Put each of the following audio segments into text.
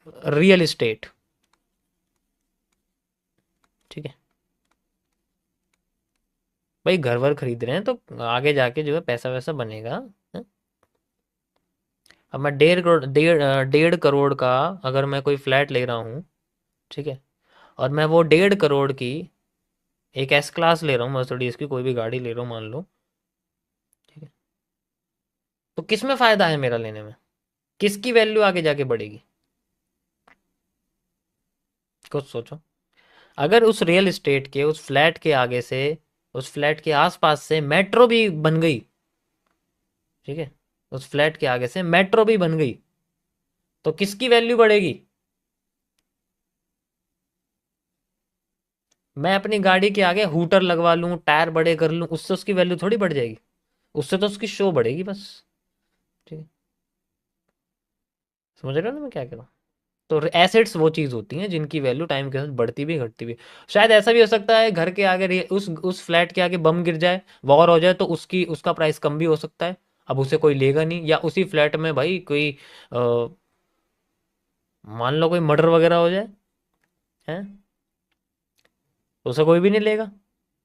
Real estate, ठीक है। भाई घर वर खरीद रहे हैं तो आगे जाके जो है पैसा वैसा बनेगा। हैं? अब मैं 1.5 करोड़ 1.5 करोड़ का अगर मैं कोई फ्लैट ले रहा हूँ, ठीक है, और मैं वो 1.5 करोड़ की एक एस क्लास ले रहा हूँ, मर्सिडीज की कोई भी गाड़ी ले रहा हूँ मान लो, ठीक है, तो किस में फ़ायदा है मेरा लेने में? किसकी वैल्यू आगे जाके बढ़ेगी? कुछ सोचो। अगर उस रियल एस्टेट के उस फ्लैट के आगे से, उस फ्लैट के आसपास से मेट्रो भी बन गई, ठीक है, उस फ्लैट के आगे से मेट्रो भी बन गई, तो किसकी वैल्यू बढ़ेगी? मैं अपनी गाड़ी के आगे हूटर लगवा लूं, टायर बड़े कर लूं, उससे उसकी वैल्यू थोड़ी बढ़ जाएगी। उससे तो उसकी शो बढ़ेगी बस। ठीक है, समझ रहे हो ना मैं क्या कह रहा हूँ? तो एसेट्स वो चीज़ होती हैं जिनकी वैल्यू टाइम के साथ बढ़ती भी घटती भी। शायद ऐसा भी हो सकता है घर के आगे उस फ्लैट के आगे बम गिर जाए, वॉर हो जाए, तो उसकी उसका प्राइस कम भी हो सकता है। अब उसे कोई लेगा नहीं, या उसी फ्लैट में भाई कोई अ, मान लो कोई मर्डर वगैरह हो जाए, हैं, तो उसे कोई भी नहीं लेगा।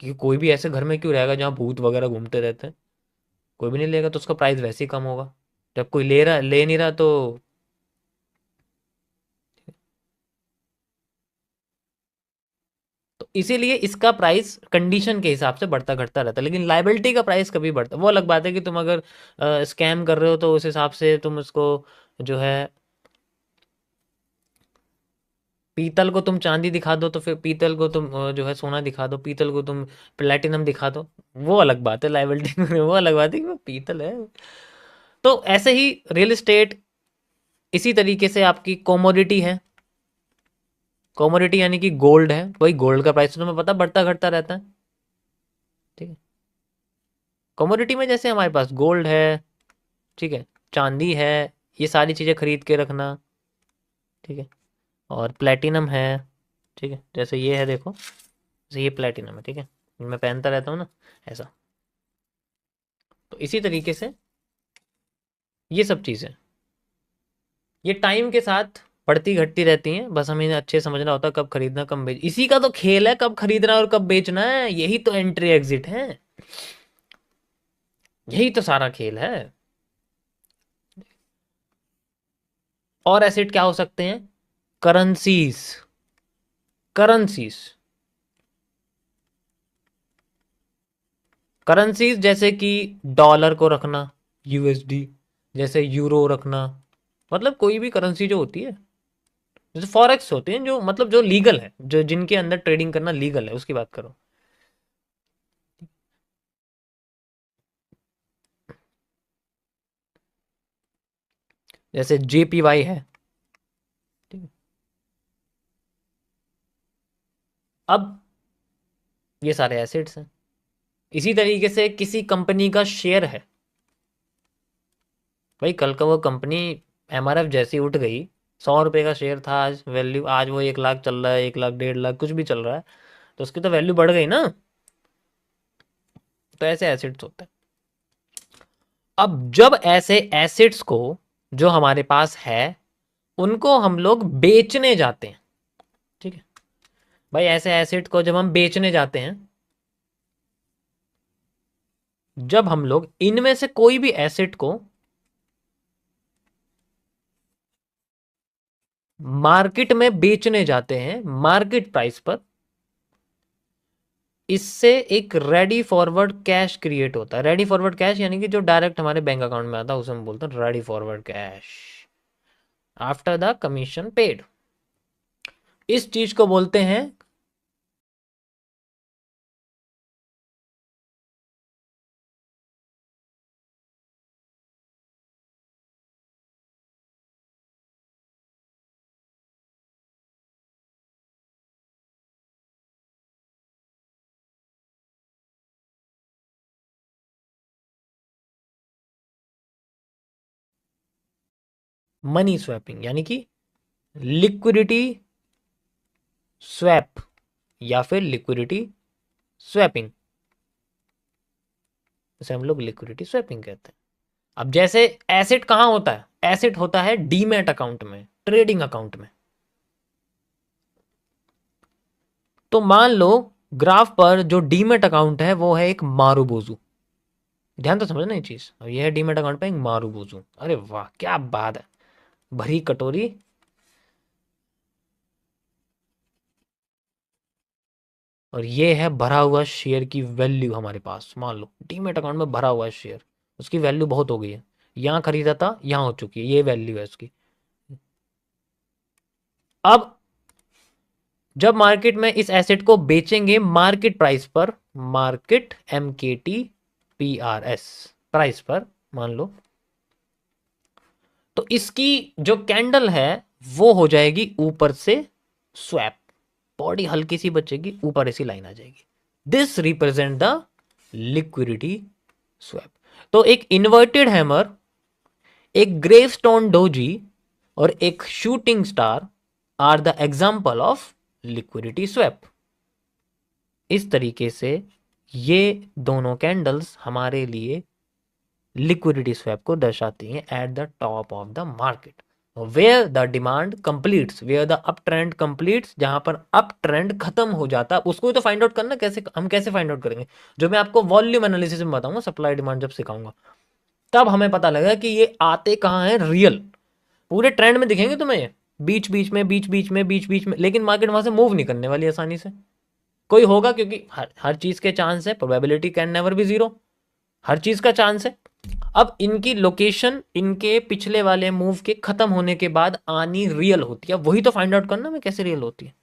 क्योंकि कोई भी ऐसे घर में क्यों रहेगा जहाँ भूत वगैरह घूमते रहते हैं? कोई भी नहीं लेगा, तो उसका प्राइस वैसे ही कम होगा। जब कोई ले नहीं रहा तो। तो इसीलिए इसका प्राइस कंडीशन के हिसाब से बढ़ता घटता रहता है, लेकिन लाइबिलिटी का प्राइस कभी बढ़ता, वो अलग बात है कि तुम अगर स्कैम कर रहे हो तो उस हिसाब से तुम उसको जो है, पीतल को तुम चांदी दिखा दो तो फिर पीतल को तुम जो है सोना दिखा दो, पीतल को तुम प्लेटिनम दिखा दो, वो अलग बात है लाइबिलिटी में। वो अलग बात है कि वो पीतल है। तो ऐसे ही रियल एस्टेट इसी तरीके से आपकी कोमोडिटी है। कोमोडिटी यानी कि गोल्ड है, वही गोल्ड का प्राइस तो तुम्हें पता बढ़ता घटता रहता है, ठीक है। कमोडिटी में जैसे हमारे पास गोल्ड है, ठीक है, चांदी है, ये सारी चीज़ें खरीद के रखना, ठीक है, और प्लेटिनम है, ठीक है, जैसे ये है देखो, जैसे ये प्लेटिनम है, ठीक है, मैं पहनता रहता हूँ ना, ऐसा। तो इसी तरीके से ये सब चीज़ें, ये टाइम के साथ बढ़ती घटती रहती हैं, बस हमें इन्हें अच्छे से समझना होता है कब खरीदना कब बेच, इसी का तो खेल है, कब खरीदना और कब बेचना है, यही तो एंट्री एग्जिट है, यही तो सारा खेल है। और एसेट क्या हो सकते हैं? करेंसीज, करेंसीज, करेंसीज जैसे कि डॉलर को रखना, यूएसडी, जैसे यूरो रखना, मतलब कोई भी करेंसी जो होती है, जैसे फॉरेक्स होते हैं जो मतलब जो लीगल है, जो जिनके अंदर ट्रेडिंग करना लीगल है, उसकी बात करो। जैसे जेपीवाई है, ठीक है? अब ये सारे एसेट्स हैं। इसी तरीके से किसी कंपनी का शेयर है, भाई कल का वो कंपनी एमआरएफ जैसी उठ गई, 100 रुपए का शेयर था, आज वैल्यू, आज वो 1 लाख चल रहा है, 1 लाख 1.5 लाख कुछ भी चल रहा है, तो उसकी तो वैल्यू बढ़ गई ना। तो ऐसे एसेट्स होते हैं। अब जब ऐसे एसेट्स को जो हमारे पास है उनको हम लोग बेचने जाते हैं, ठीक है, भाई ऐसे एसेट को जब हम बेचने जाते हैं, जब हम लोग इनमें से कोई भी एसेट को मार्केट में बेचने जाते हैं मार्केट प्राइस पर, इससे एक रेडी फॉरवर्ड कैश क्रिएट होता है। रेडी फॉरवर्ड कैश यानी कि जो डायरेक्ट हमारे बैंक अकाउंट में आता है उसे हम बोलते हैं ready forward cash after the commission paid. इस चीज को बोलते हैं मनी स्वैपिंग, यानी कि लिक्विडिटी स्वैप, या फिर लिक्विडिटी स्वैपिंग, इसे हम लोग लिक्विडिटी स्वैपिंग कहते हैं। अब जैसे एसेट कहाँ होता है? एसेट होता है डीमैट अकाउंट में, ट्रेडिंग अकाउंट में। तो मान लो ग्राफ पर जो डीमेट अकाउंट है वो है एक मारूबोजू। ध्यान तो समझना ये चीज, और ये है डीमेट अकाउंट पे एक मारूबोजू। अरे वाह क्या बात है, भरी कटोरी। और ये है भरा हुआ शेयर की वैल्यू हमारे पास। मान लो डीमेट अकाउंट में भरा हुआ है शेयर, उसकी वैल्यू बहुत हो गई है। यहाँ खरीदा था, यहाँ हो चुकी है, ये वैल्यू है उसकी। अब जब मार्केट में इस एसेट को बेचेंगे मार्केट प्राइस पर, मार्केट MKT PRS प्राइस पर मान लो, तो इसकी जो कैंडल है वो हो जाएगी ऊपर से स्वैप, बॉडी हल्की सी बचेगी, ऊपर ऐसी लाइन आ जाएगी। This represent the liquidity swap. तो एक इन्वर्टेड हैमर, एक ग्रेवस्टोन डोजी और एक shooting star are the example of liquidity swap. इस तरीके से ये दोनों कैंडल्स हमारे लिए लिक्विडिटी स्वैप को दर्शाती हैं at the top of the market, where the demand completes, where the up trend completes, जहां पर अप ट्रेंड खत्म हो जाता है। उसको ही तो फाइंड आउट करना, कैसे हम कैसे फाइंड आउट करेंगे, जो मैं आपको वॉल्यूम एनालिसिस में बताऊंगा, सप्लाई डिमांड जब सिखाऊंगा तब हमें पता लगेगा कि ये आते कहाँ हैं रियल। पूरे ट्रेंड में दिखेंगे तुम्हें ये, बीच बीच में बीच बीच में बीच बीच में, लेकिन मार्केट वहां से मूव नहीं करने वाली आसानी से। कोई होगा क्योंकि हर चीज के चांस है, probability can never be zero, हर चीज का चांस है। अब इनकी लोकेशन इनके पिछले वाले मूव के खत्म होने के बाद आनी रियल होती है, वही तो फाइंड आउट करना में कैसे रियल होती है।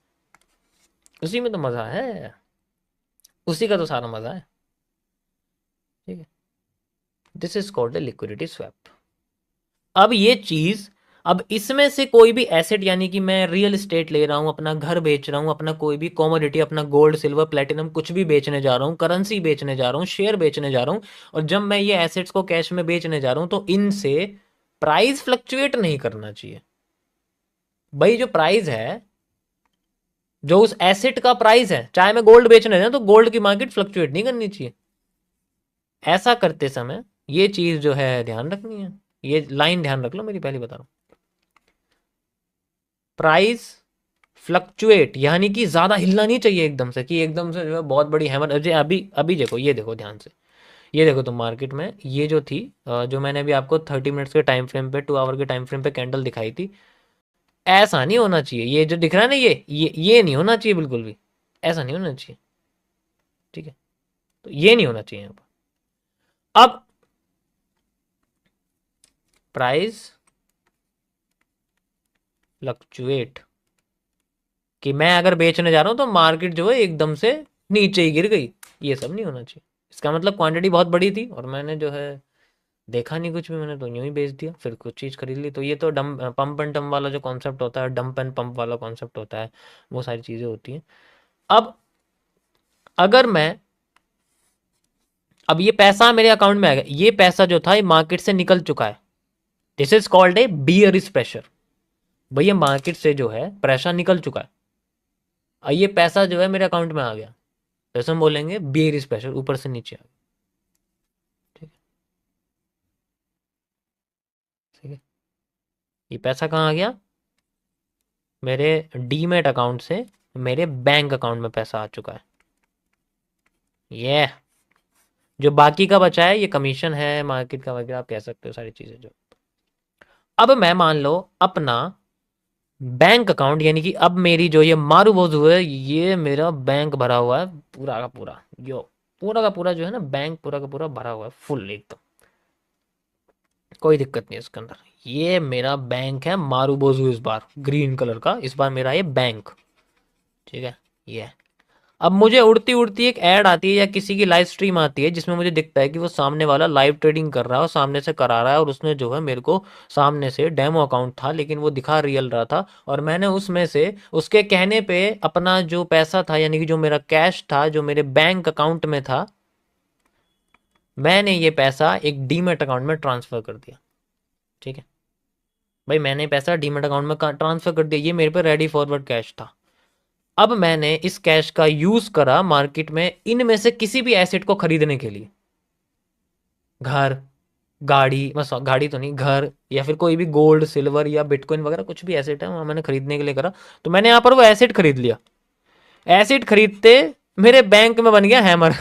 उसी में तो मजा है, उसी का तो सारा मजा है। ठीक है, this is called a liquidity swap. अब ये चीज, अब इसमें से कोई भी एसेट, यानी कि मैं रियल एस्टेट ले रहा हूं, अपना घर बेच रहा हूं, अपना कोई भी कॉमोडिटी, अपना गोल्ड सिल्वर प्लेटिनम कुछ भी बेचने जा रहा हूं, करेंसी बेचने जा रहा हूं, शेयर बेचने जा रहा हूं, और जब मैं ये एसेट्स को कैश में बेचने जा रहा हूं तो इनसे प्राइस फ्लक्चुएट नहीं करना चाहिए। भाई जो प्राइस है, जो उस एसेट का प्राइस है, चाहे मैं गोल्ड बेचने जाऊं तो गोल्ड की मार्केट फ्लक्चुएट नहीं करनी चाहिए। ऐसा करते समय ये चीज जो है ध्यान रखनी है, ये लाइन ध्यान रख लो मेरी, पहली बता रहा हूं। प्राइस फ्लक्चुएट यानी कि ज्यादा हिलना नहीं चाहिए एकदम से, कि एकदम से जो है बहुत बड़ी हैमर। अजय अभी अभी देखो, ये देखो ध्यान से, ये देखो तुम मार्केट में ये जो थी, जो मैंने अभी आपको 30 मिनट्स के टाइम फ्रेम पे, 2 आवर के टाइम फ्रेम पे कैंडल दिखाई थी, ऐसा नहीं होना चाहिए। ये जो दिख रहा है ना, ये नहीं होना चाहिए बिल्कुल भी, ऐसा नहीं होना चाहिए। ठीक है, तो ये नहीं होना चाहिए यहाँ पर। अब प्राइस फ्लक्चुएट, कि मैं अगर बेचने जा रहा हूं तो मार्केट जो है एकदम से नीचे ही गिर गई, ये सब नहीं होना चाहिए। इसका मतलब क्वांटिटी बहुत बड़ी थी और मैंने जो है देखा नहीं कुछ भी, मैंने तो यूं ही बेच दिया, फिर कुछ चीज़ खरीद ली। तो ये तो डम पंप एंड डंप वाला जो कॉन्सेप्ट होता है, डंप एंड पंप वाला कॉन्सेप्ट होता है, वो सारी चीज़ें होती हैं। अब अगर मैं, अब ये पैसा मेरे अकाउंट में आ गया, ये पैसा जो था ये मार्केट से निकल चुका है, this is called a bearish pressure. भैया मार्केट से जो है प्रेशर निकल चुका है और ये पैसा जो है मेरे अकाउंट में आ गया, तो हम बोलेंगे बियरिश प्रेशर, ऊपर से नीचे आ गया। ठीक है, ठीक है, ये पैसा कहाँ आ गया, मेरे डीमेट अकाउंट से मेरे बैंक अकाउंट में पैसा आ चुका है। ये जो बाकी का बचा है ये कमीशन है, मार्केट का वगैरह आप कह सकते हो, सारी चीजें जो। अब मैं मान लो अपना बैंक अकाउंट, यानी कि अब मेरी जो ये मारूबोजू है, ये मेरा बैंक भरा हुआ है पूरा का पूरा, यो पूरा का पूरा जो है ना बैंक, पूरा का पूरा भरा हुआ है फुल एकदम, कोई दिक्कत नहीं है इसके अंदर। ये मेरा बैंक है मारूबोजू, इस बार ग्रीन कलर का, इस बार मेरा ये बैंक। ठीक है, ये अब मुझे उड़ती उड़ती एक ऐड आती है या किसी की लाइव स्ट्रीम आती है जिसमें मुझे दिखता है कि वो सामने वाला लाइव ट्रेडिंग कर रहा है और सामने से करा रहा है, और उसने जो है मेरे को सामने से डेमो अकाउंट था लेकिन वो दिखा रियल रहा था, और मैंने उसमें से उसके कहने पे अपना जो पैसा था, यानी कि जो मेरा कैश था जो मेरे बैंक अकाउंट में था, मैंने ये पैसा एक डीमेट अकाउंट में ट्रांसफर कर दिया। ठीक है भाई, मैंने पैसा डीमेट अकाउंट में ट्रांसफर कर दिया, ये मेरे पे रेडी फॉरवर्ड कैश था। अब मैंने इस कैश का यूज करा मार्केट में इनमें से किसी भी एसेट को खरीदने के लिए, घर, गाड़ी, बस गाड़ी तो नहीं, घर या फिर कोई भी गोल्ड, सिल्वर या बिटकॉइन वगैरह कुछ भी एसेट है, वहाँ मैंने खरीदने के लिए करा। तो मैंने यहाँ पर वो एसेट खरीद लिया। एसेट खरीदते मेरे बैंक में बन गया हैमर।